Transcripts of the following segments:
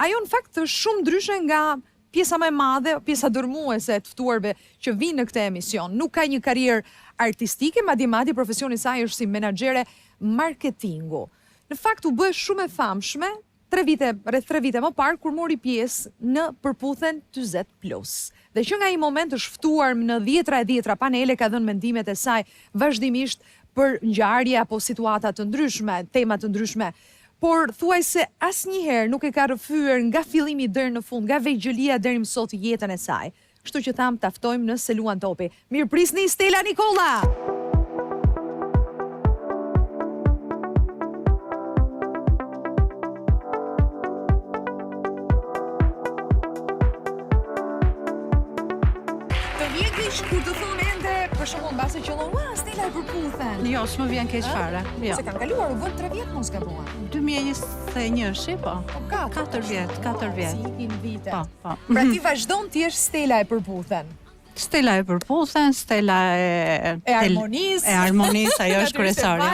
ajo në fakt është shumë ndryshe nga pjesa më e madhe, pjesa dërmuese të ftuarve që vinë në këtë emision. Nuk ka një karrierë artistike, madje profesioni i saj është si menaxhere marketingu. Në fakt u bë shumë e famshme rreth 3 vite më parë kur mori pjesë në përputhen 40+. Dhe që nga ai moment është ftuar në dhjetra panele, ka dhënë mendimet e saj vazhdimisht për ngjarje apo situata të ndryshme, tema të ndryshme. Por thuaj se asnjëherë nuk e ka rrëfyer nga fillimi deri në fund, nga vegjëlia deri më sot jetën e saj. Kështu që tham ta ftojmë në Se luan topi. Mirëprisni Stella Nikolla. Kur të thonë ende, për shembull, mbase qellon, Stella e përputhen. Jo, s'më vjen keq fare. Jo. Se kanë kaluar, u bën 3 vjet mos gabuar. 2021, po. 4 vjet. Si ikin vite. Po. Pra ti vazhdon të jesh Stella e përputhen. Stella e përputhen, Stella e harmonisë. E harmonisë, ajo është kryesorja.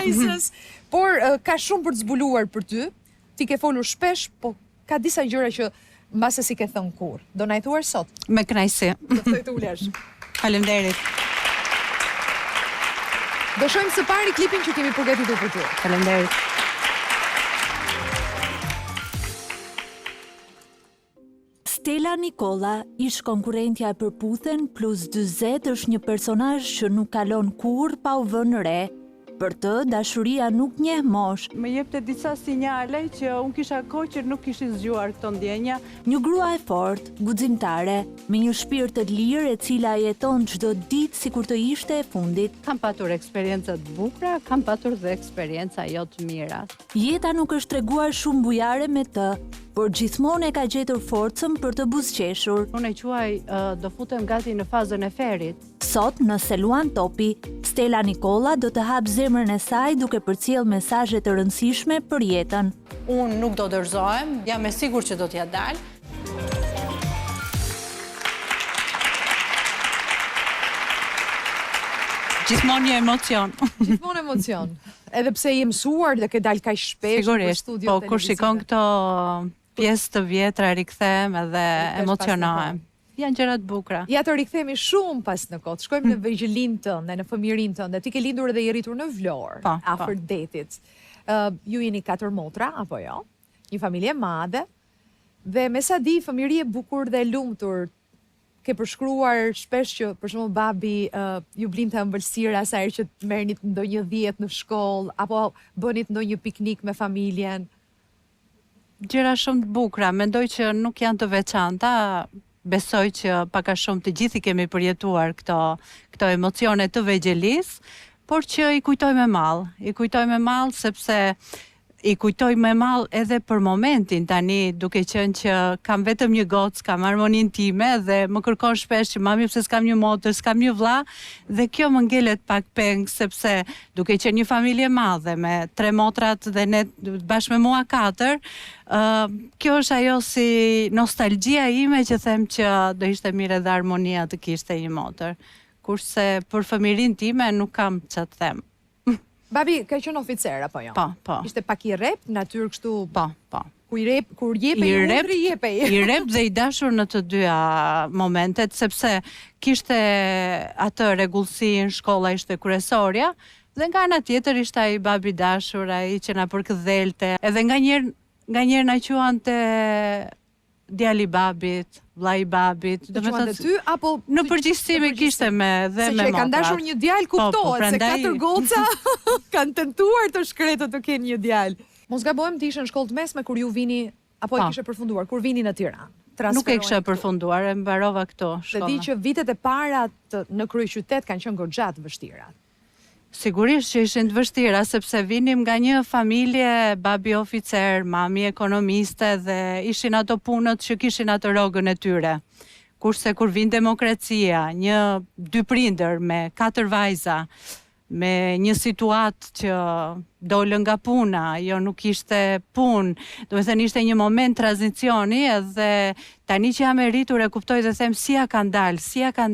Por ka shumë për të zbuluar për ty. Ti ke folur shpesh, po ka disa gjëra që mbase si ke thënë kur. Do na i thuar sot? Me kënaqësi. Do të të ulesh. Faleminderit. Do shohim së pari klipin që kemi përgatitur për ty. Faleminderit. Stella Nikolla, ish konkurrentja e përputhen plus 40 është një personazh që nuk kalon kurrë pa u vënë re. Për të, dashuria nuk njeh mosh. Më jepte disa sinjale që unë kisha kohë që nuk kishin zgjuar këto ndjenja. Një grua e fortë, guximtare, me një shpirt të lirë e cila jeton çdo ditë sikur të ishte e fundit. Kam patur eksperjenca të bukura, kam patur dhe eksperienca jo të mira. Jeta nuk është treguar shumë bujare me të, por gjithmonë e ka gjetur forcën për të buzëqeshur. Unë e quaj do futem gati në fazën e ferit. Sot në Se luan topi, Stella Nikolla do të hap zemrën e saj duke përcjell mesazhe të rëndësishme për jetën. Unë nuk do dorëzohem, jam e sigurt që do t'ja dal. Gjithmonë një emocion. Gjithmonë emocion. Edhe pse je mësuar dhe ke dalë kaq shpesh në studio televizive. Po kur shikon këto pjesë të vjetra rikthehem edhe emocionohem. Janë gjëra të bukura. Ja të rikthehemi shumë pas në kohë. Shkojmë në vegjëlinë tënde, në fëmijërinë tënde. Ti ke lindur dhe je rritur në Vlorë, afër detit. Ju jeni 4 motra apo jo? Një familje e madhe. Dhe me sa di, fëmijëri e bukur dhe e lumtur. Ke përshkruar shpesh që për shembull babi ju blinte ëmbëlsira sa herë që merrnit ndonjë 10 në shkollë apo bënit ndonjë piknik me familjen. Gjëra shumë të bukura. Mendoj që nuk janë të veçanta. Besoj që pak a shumë të gjithi kemi përjetuar këto emocione të vegjelis, por që i kujtoj me mall. I kujtoj me mall sepse i kujtoj me mall edhe për momentin tani, duke qenë që kam vetëm një gocë, kam harmonin time dhe më kërkon shpesh që mami pse s'kam një motër, s'kam një vlla, dhe kjo më ngelet pak peng sepse duke qenë një familje madhe me 3 motrat dhe ne bashkë me mua 4, kjo është ajo si nostalgjia ime që them që do ishte mirë edhe harmonia të kishte një motër. Kurse për fëmirin time nuk kam që të them. Babi ka qenë oficer apo jo? Po. Ishte pak i rep, natyrë kështu. Po. Kur jepe i undri jepe. I rep dhe i dashur në të dyja momentet, sepse kishte atë rregullsi në shkolla, ishte kryesorja, dhe nga ana tjetër ishte ai babi dashur, ai që na përkëdhelte, edhe nganjëherë na quante djali babit, vllai babit, do të thotë ty apo në përgjithësi me kishte me dhe me motrat. Se kanë dashur një djalë kuptohet se 4 goca kanë tentuar të shkretë të kenë një djalë. Mos gabohem ti ishe në shkollë të mesme kur ju vini apo e kishe përfunduar, kur vini në Tiranë. Nuk e kisha përfunduar, e mbarova këto shkolla. Dhe di që vitet e para në kryeqytet kanë qenë goxha të vështira. Sigurisht që ishin të vështira, sepse vinim nga një familje, babi oficer, mami ekonomiste dhe ishin ato punët që kishin atë rogën e tyre. Kurse kur vin demokracia, një 2 prindër me 4 vajza, me një situatë që dolën nga puna, jo nuk ishte punë, do të thënë ishte një moment tranzicioni edhe tani që jam e rritur e kuptoj dhe them si ja kanë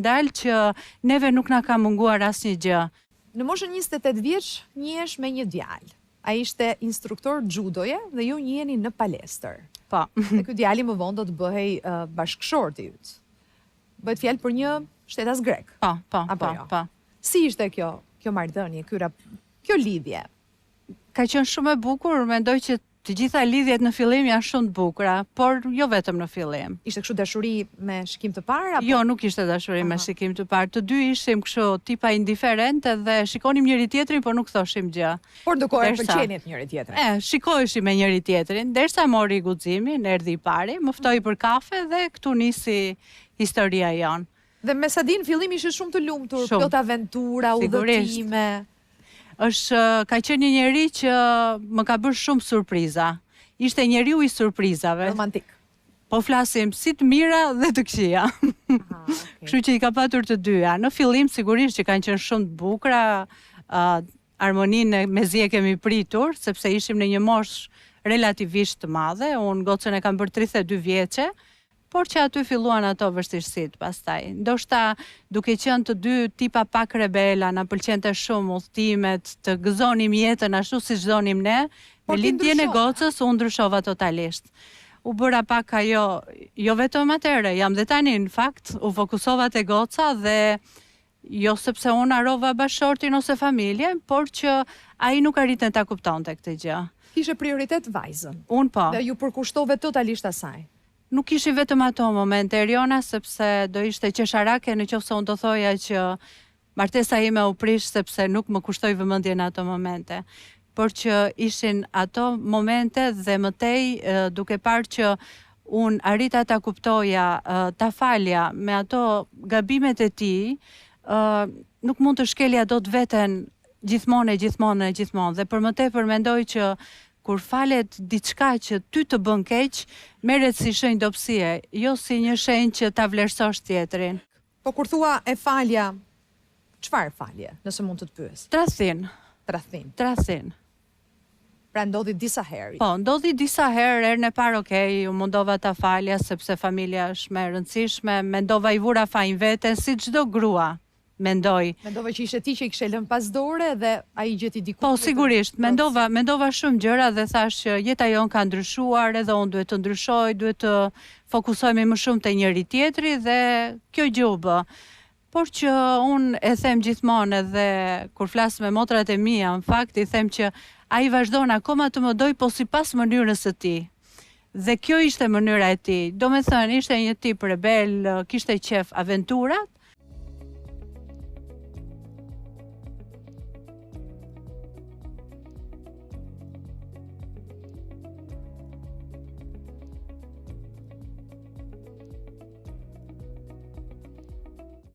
dalë që neve nuk na ka munguar asnjë gjë. Në moshën 28 vjeç njihesh me një djalë. Ai ishte instruktor judoje dhe ju njiheni në palestër. Po. Dhe ky djali më vonë do të bëhej bashkëshorti yt. Bëhet fjalë për një shtetas grek. Po, Apo jo? po. Si ishte kjo marrëdhënie, kjo lidhje? Ka qenë shumë e bukur, mendoj që të gjitha lidhjet në fillim janë shumë të bukura, por jo vetëm në fillim. Ishte kështu dashuri me shikim të parë apo? Jo, nuk ishte dashuri me shikim të parë. Të dy ishim kështu tipa indiferente dhe shikonim njëri tjetrin, por nuk thoshim gjë. Por ndërkohë pëlqenit njëri tjetrin. Shikoheshim me njëri tjetrin, derisa mori guximin, erdhi i pari, më ftoi për kafe dhe këtu nisi historia jon. Dhe me sa din fillim ishte shumë të lumtur, plot aventura, udhëtime. Ka qenë një njeri që më ka bërë shumë surpriza. Ishte njeriu i surprizave. Romantik. Po flasim si të mira dhe të këqija. Kështu që i ka patur të dyja. Në fillim sigurisht që kanë qenë shumë të bukura, harmoninë mezi e kemi pritur, sepse ishim në një moshë relativisht të madhe. Unë gocën e kam bërë 32 vjeçe, por që aty filluan ato vështirësitë pastaj. Ndoshta duke qenë të dy tipa pak rebela, na pëlqente shumë udhëtimet, të gëzonim jetën ashtu si gëzonim ne, me lindjen e gocës u ndryshova totalisht. U bëra pak ajo, jo vetëm atëherë, jam dhe tani në fakt, u fokusova te goca dhe jo sepse unë harrova bashkëshortin ose familjen, por që ai nuk arritën ta kuptonte këtë gjë. Kishe prioritet vajzën. Unë po. Dhe ju përkushtove totalisht asaj. Nuk ishi vetëm ato momente, Eriona, sepse do ishte qesharake në qoftë se unë do thoja që martesa ime u prish sepse nuk më kushtoi vëmendje në ato momente. Por që ishin ato momente dhe mëtej duke parë që unë arrita ta kuptoja, ta falja me ato gabimet e tij, nuk mund të shkelja dot veten gjithmonë. Dhe për më tepër mendoj që kur falet diçka që ty të bën keq, merret si shenjë dobësie, jo si një shenjë që ta vlerësosh tjetrin. Po kur thua e falja, çfarë falje, nëse mund të pyes? Tradhtin. Tradhtin. Pra ndodhi disa herë. Po, ndodhi disa herë, herën e parë u mundova ta falja sepse familja është më e rëndësishme, mendova i vura fajin veten si çdo grua. Mendova që ishte ti që i kishe lënë pas dore dhe ai gjeti diku. Po, sigurisht, mendova shumë gjëra dhe thash që jeta jon ka ndryshuar, edhe unë duhet të ndryshoj, duhet të fokusohemi më shumë te njëri tjetri dhe kjo gjë u bë. Por që unë e them gjithmonë edhe kur flas me motrat e mia, në fakt i them që ai vazhdon akoma të më doj, po sipas mënyrës së tij. Dhe kjo ishte mënyra e tij. Do me thënë, ishte një tip rebel, kishte qef aventurat,